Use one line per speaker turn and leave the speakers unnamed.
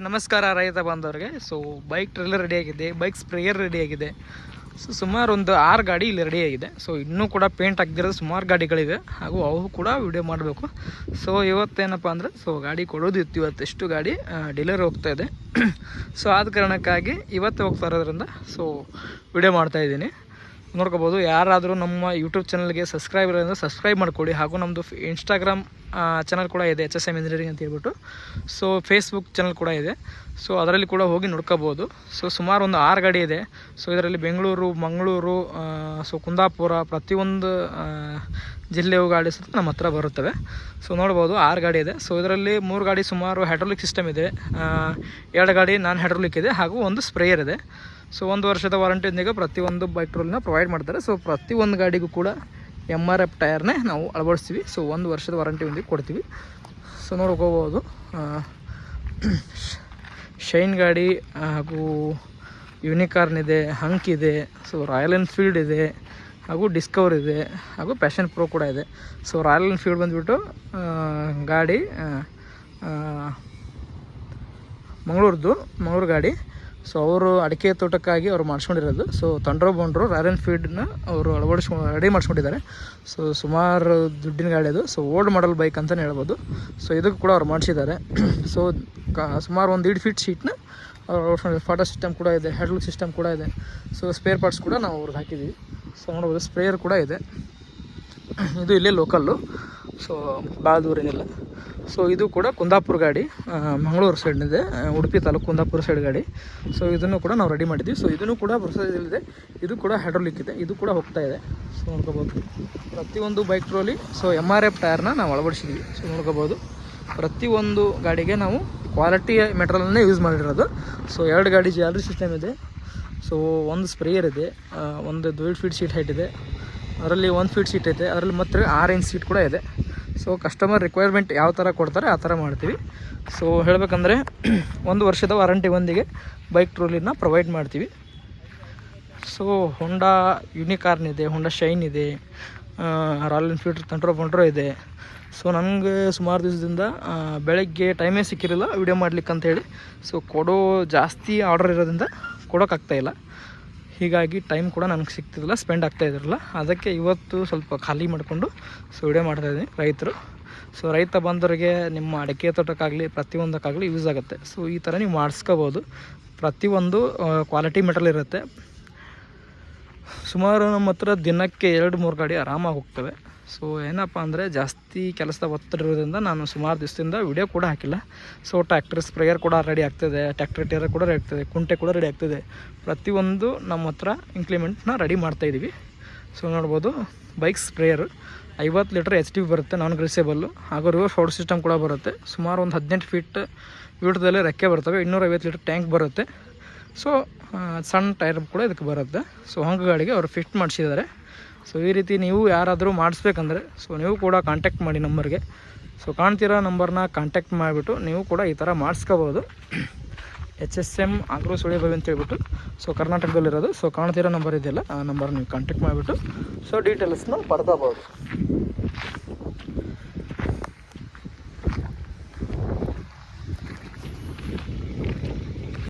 ನಮಸ್ಕಾರ ರೈತ ಬಾಂಧವರಿಗೆ. ಸೊ ಬೈಕ್ ಟ್ರೇಲರ್ ರೆಡಿಯಾಗಿದೆ, ಬೈಕ್ ಸ್ಪ್ರೇಯರ್ ರೆಡಿಯಾಗಿದೆ. ಸೊ ಸುಮಾರು ಒಂದು 6 ಗಾಡಿ ಇಲ್ಲಿ ರೆಡಿಯಾಗಿದೆ. ಸೊ ಇನ್ನೂ ಕೂಡ ಪೇಂಟ್ ಆಗಿರೋದು ಸುಮಾರು ಗಾಡಿಗಳಿವೆ, ಹಾಗೂ ಅವು ಕೂಡ ವಿಡಿಯೋ ಮಾಡಬೇಕು. ಸೊ ಇವತ್ತೇನಪ್ಪ ಅಂದರೆ ಗಾಡಿ ಕೊಡೋದಿತ್ತು, ಇವತ್ತೆಷ್ಟು ಗಾಡಿ ಡೀಲರ್ ಹೋಗ್ತಾ ಇದೆ. ಸೊ ಆದ ಕಾರಣಕ್ಕಾಗಿ ಇವತ್ತು ಹೋಗ್ತಾ ಇರೋದ್ರಿಂದ ವಿಡಿಯೋ ಮಾಡ್ತಾಯಿದ್ದೀನಿ. ನೋಡ್ಕೋಬೋದು. ಯಾರಾದರೂ ನಮ್ಮ ಯೂಟ್ಯೂಬ್ ಚಾನಲ್ಗೆ ಸಬ್ಸ್ಕ್ರೈಬರ್ ಅಂದರೆ ಸಬ್ಸ್ಕ್ರೈಬ್ ಮಾಡಿಕೊಡಿ. ಹಾಗೂ ನಮ್ಮದು ಇನ್ಸ್ಟಾಗ್ರಾಮ್ ಚಾನಲ್ ಕೂಡ ಇದೆ, HSM ಇಂಜಿನಿಯರಿಂಗ್ ಅಂತ ಹೇಳ್ಬಿಟ್ಟು. ಸೊ ಫೇಸ್ಬುಕ್ ಚಾನಲ್ ಕೂಡ ಇದೆ. ಸೊ ಅದರಲ್ಲಿ ಕೂಡ ಹೋಗಿ ನೋಡ್ಕೋಬೋದು. ಸೊ ಸುಮಾರು ಒಂದು 6 ಗಾಡಿ ಇದೆ. ಸೊ ಇದರಲ್ಲಿ ಬೆಂಗಳೂರು, ಮಂಗಳೂರು, ಕುಂದಾಪುರ ಪ್ರತಿಯೊಂದು ಜಿಲ್ಲೆಯು ಗಾಡಿ ಸಹ ನಮ್ಮ ಹತ್ರ ಬರುತ್ತವೆ. ಸೊ ನೋಡ್ಬೋದು 6 ಗಾಡಿ ಇದೆ. ಸೊ ಇದರಲ್ಲಿ 3 ಗಾಡಿ ಸುಮಾರು ಹೈಡ್ರೋಲಿಕ್ ಸಿಸ್ಟಮ್ ಇದೆ, 2 ಗಾಡಿ ನಾನ್ ಹೈಡ್ರೋಲಿಕ್ ಇದೆ, ಹಾಗೂ ಒಂದು ಸ್ಪ್ರೇಯರ್ ಇದೆ. ಸೊ 1 ವರ್ಷದ ವಾರಂಟಿಯೊಂದಿಗೆ ಪ್ರತಿಯೊಂದು ಬೈಕ್ ಟ್ರೋಲ್ನ ಪ್ರೊವೈಡ್ ಮಾಡ್ತಾರೆ. ಸೊ ಪ್ರತಿಯೊಂದು ಗಾಡಿಗೂ ಕೂಡ MRF ಟೈರ್ನೇ ನಾವು ಅಳವಡಿಸ್ತೀವಿ. ಸೊ 1 ವರ್ಷದ ವಾರಂಟಿಯೊಂದಿಗೆ ಕೊಡ್ತೀವಿ. ಸೊ ನೋಡ್ಕೋಬೋದು, ಶೈನ್ ಗಾಡಿ ಹಾಗೂ ಯೂನಿಕಾರ್ನ್ ಇದೆ, ಹಂಕ್ ಇದೆ, ಸೊ ರಾಯಲ್ ಎನ್ಫೀಲ್ಡ್ ಇದೆ, ಹಾಗೂ ಡಿಸ್ಕವರ್ ಇದೆ, ಹಾಗೂ ಪ್ಯಾಷನ್ ಪ್ರೋ ಕೂಡ ಇದೆ. ಸೊ ರಾಯಲ್ ಎನ್ಫೀಲ್ಡ್ ಬಂದುಬಿಟ್ಟು ಗಾಡಿ ಮಂಗಳೂರು ಗಾಡಿ. ಸೊ ಅವರು ಅಡಿಕೆ ತೋಟಕ್ಕಾಗಿ ಅವರು ಮಾಡಿಸ್ಕೊಂಡಿರೋದು. ಸೊ ತಂಡ್ರೋ ಬಂಡ್ರು ರಾಯಲ್ ಎನ್ಫೀಲ್ಡ್ನ ಅವರು ರೆಡಿ ಮಾಡಿಸ್ಕೊಂಡಿದ್ದಾರೆ. ಸೊ ಸುಮಾರು ದುಡ್ಡಿನ ಗಾಡಿ ಅದು. ಸೊ ಓಲ್ಡ್ ಮಾಡಲ್ ಬೈಕ್ ಅಂತಲೇ ಹೇಳ್ಬೋದು. ಸೊ ಇದಕ್ಕೂ ಕೂಡ ಅವ್ರು ಮಾಡಿಸಿದ್ದಾರೆ. ಸೊ ಸುಮಾರು ಒಂದು 1.5 ಫೀಟ್ ಶೀಟ್ನ ಅವ್ರು ಫಾಟೋ ಸಿಸ್ಟಮ್ ಕೂಡ ಇದೆ, ಹ್ಯಾಂಡ್ಲ್ ಸಿಸ್ಟಮ್ ಕೂಡ ಇದೆ. ಸೊ ಸ್ಪೇರ್ ಪಾರ್ಟ್ಸ್ ಕೂಡ ನಾವು ಅವ್ರಿಗೆ ಹಾಕಿದ್ದೀವಿ. ಸೊ ನೋಡ್ಬೋದು, ಸ್ಪ್ರೇಯರ್ ಕೂಡ ಇದೆ. ಇದು ಇಲ್ಲೇ ಲೋಕಲ್ಲು, ಸೊ ಭಾಳ ದೂರೇನಿಲ್ಲ. ಸೊ ಇದು ಕೂಡ ಕುಂದಾಪುರ ಗಾಡಿ, ಮಂಗಳೂರು ಸೈಡ್ನಿದೆ, ಉಡುಪಿ ತಾಲೂಕು ಕುಂದಾಪುರ ಸೈಡ್ ಗಾಡಿ. ಸೊ ಇದನ್ನು ಕೂಡ ನಾವು ರೆಡಿ ಮಾಡಿದ್ವಿ. ಸೊ ಇದನ್ನು ಕೂಡ ಪ್ರೊಸೆಸ್ ಇದೆ. ಇದು ಕೂಡ ಹೈಡ್ರೋಲಿಕ್ ಇದೆ, ಇದು ಕೂಡ ಹೋಗ್ತಾ ಇದೆ. ಸೊ ನೋಡ್ಕೋಬೋದು, ಪ್ರತಿಯೊಂದು ಬೈಕ್ ಟ್ರೋಲಿ MRF ಟೈರ್ನ ನಾವು ಅಳವಡಿಸಿದ್ವಿ. ಸೊ ನೋಡ್ಕೋಬೋದು, ಪ್ರತಿಯೊಂದು ಗಾಡಿಗೆ ನಾವು ಕ್ವಾಲಿಟಿಯ ಮೆಟೀರಿಯಲ್ನೇ ಯೂಸ್ ಮಾಡಿರೋದು. ಸೊ 2 ಗಾಡಿ ಜಾಲರಿ ಸಿಸ್ಟಮ್ ಇದೆ. ಸೊ ಒಂದು ಸ್ಪ್ರೇಯರ್ ಇದೆ, ಒಂದು 12 ಫೀಟ್ ಶೀಟ್ ಹೈಟ್ ಇದೆ, ಅದರಲ್ಲಿ 1 ಫೀಟ್ ಶೀಟ್ ಐತೆ, ಅದರಲ್ಲಿ ಮತ್ತೆ 6 ಇಂಚ್ ಸೀಟ್ ಕೂಡ ಇದೆ. ಸೊ ಕಸ್ಟಮರ್ ರಿಕ್ವೈರ್ಮೆಂಟ್ ಯಾವ ಥರ ಕೊಡ್ತಾರೆ ಆ ಥರ ಮಾಡ್ತೀವಿ. ಸೊ ಹೇಳಬೇಕಂದ್ರೆ 1 ವರ್ಷದ ವಾರಂಟಿಯೊಂದಿಗೆ ಬೈಕ್ ಟ್ರೋಲಿನ ಪ್ರೊವೈಡ್ ಮಾಡ್ತೀವಿ. ಸೊ ಹೋಂಡಾ ಯೂನಿಕಾರ್ನ್ ಇದೆ, ಹೋಂಡಾ ಶೈನ್ ಇದೆ, ರಾಯಲ್ ಎನ್ಫೀಲ್ಡ್ ತಂಡ್ರೋ ಬಂಡ್ರೋ ಇದೆ. ಸೊ ನನಗೆ ಸುಮಾರು ದಿವಸದಿಂದ ಬೆಳಗ್ಗೆ ಟೈಮೇ ಸಿಕ್ಕಿರಲಿಲ್ಲ ವಿಡಿಯೋ ಮಾಡ್ಲಿಕ್ಕೆ ಅಂತೇಳಿ. ಸೊ ಜಾಸ್ತಿ ಆರ್ಡರ್ ಇರೋದ್ರಿಂದ ಕೊಡೋಕ್ಕಾಗ್ತಾಯಿಲ್ಲ. ಹೀಗಾಗಿ ಟೈಮ್ ಕೂಡ ನನಗೆ ಸಿಗ್ತಿರಲಿಲ್ಲ, ಸ್ಪೆಂಡ್ ಆಗ್ತಾಯಿದ್ರಲ್ಲ. ಅದಕ್ಕೆ ಇವತ್ತು ಸ್ವಲ್ಪ ಖಾಲಿ ಮಾಡಿಕೊಂಡು ವಿಡಿಯೋ ಮಾಡ್ತಾಯಿದ್ದೀನಿ ರೈತರು. ಸೊ ರೈತ ಬಂದವರಿಗೆ ನಿಮ್ಮ ಅಡಿಕೆ ತೋಟಕ್ಕಾಗಲಿ ಪ್ರತಿಯೊಂದಕ್ಕಾಗಲಿ ಯೂಸ್ ಆಗುತ್ತೆ. ಸೊ ಈ ಥರ ನೀವು ಮಾಡಿಸ್ಕೋಬೋದು. ಪ್ರತಿಯೊಂದು ಕ್ವಾಲಿಟಿ ಮೆಟಲ್ ಇರುತ್ತೆ. ಸುಮಾರು ನಮ್ಮ ಹತ್ರ ದಿನಕ್ಕೆ 2-3 ಗಾಡಿ ಆರಾಮಾಗಿ ಹೋಗ್ತವೆ. ಸೊ ಏನಪ್ಪ ಅಂದರೆ ಜಾಸ್ತಿ ಕೆಲಸದ ಒತ್ತಡ ಇರೋದ್ರಿಂದ ನಾನು ಸುಮಾರು ದಿವಸದಿಂದ ವಿಡಿಯೋ ಕೂಡ ಹಾಕಿಲ್ಲ. ಸೊ ಟ್ರ್ಯಾಕ್ಟರ್ ಸ್ಪ್ರೇಯರ್ ಕೂಡ ರೆಡಿ ಆಗ್ತದೆ, ಟ್ರ್ಯಾಕ್ಟರ್ ಟೈರ್ ಕೂಡ ರೆಡಿ ಆಗ್ತದೆ, ಕುಂಟೆ ಕೂಡ ರೆಡಿ ಆಗ್ತದೆ. ಪ್ರತಿಯೊಂದು ನಮ್ಮ ಹತ್ರ ಇಂಪ್ಲಿಮೆಂಟ್ನ ರೆಡಿ ಮಾಡ್ತಾಯಿದ್ದೀವಿ. ಸೊ ನೋಡ್ಬೋದು, ಬೈಕ್ ಸ್ಪ್ರೇಯರ್ 50 ಲೀಟರ್ HDB ಬರುತ್ತೆ, ನಾನ್ ಗ್ರೀಸೇಬಲ್ಲು, ಹಾಗೂ ರಿವರ್ಸ್ ಫೌಡ್ ಸಿಸ್ಟಮ್ ಕೂಡ ಬರುತ್ತೆ. ಸುಮಾರು ಒಂದು 18 ಫೀಟ್ ವಿಡ್ತದಲ್ಲಿ ರೆಕ್ಕೆ ಬರ್ತವೆ, 250 ಲೀಟರ್ ಟ್ಯಾಂಕ್ ಬರುತ್ತೆ. ಸೊ ಸಣ್ಣ ಟೈರ್ ಕೂಡ ಇದಕ್ಕೆ ಬರುತ್ತೆ. ಸೊ ಹಂಗೆ ಗಾಡಿಗೆ ಅವರು ಫಿಟ್ ಮಾಡಿಸಿದ್ದಾರೆ. ಸೊ ಈ ರೀತಿ ನೀವು ಯಾರಾದರೂ ಮಾಡಿಸ್ಬೇಕಂದ್ರೆ ನೀವು ಕೂಡ ಕಾಂಟ್ಯಾಕ್ಟ್ ಮಾಡಿ ನಂಬರ್ಗೆ. ಸೊ ಕಾಣ್ತಿರೋ ನಂಬರ್ನ ಕಾಂಟ್ಯಾಕ್ಟ್ ಮಾಡಿಬಿಟ್ಟು ನೀವು ಕೂಡ ಈ ಥರ ಮಾಡಿಸ್ಕೋಬೋದು. HSM ಆಗ್ರೋ ಸುಳಿಬಾವಿ ಅಂತ ಹೇಳ್ಬಿಟ್ಟು ಕರ್ನಾಟಕದಲ್ಲಿರೋದು. ಸೊ ಕಾಣ್ತಿರೋ ನಂಬರ್ ಇದೆಯಲ್ಲ, ಆ ನಂಬರ್ ನೀವು ಕಾಂಟ್ಯಾಕ್ಟ್ ಮಾಡಿಬಿಟ್ಟು ಡೀಟೇಲ್ಸ್ನ ಪಡ್ಕೋಬೋದು.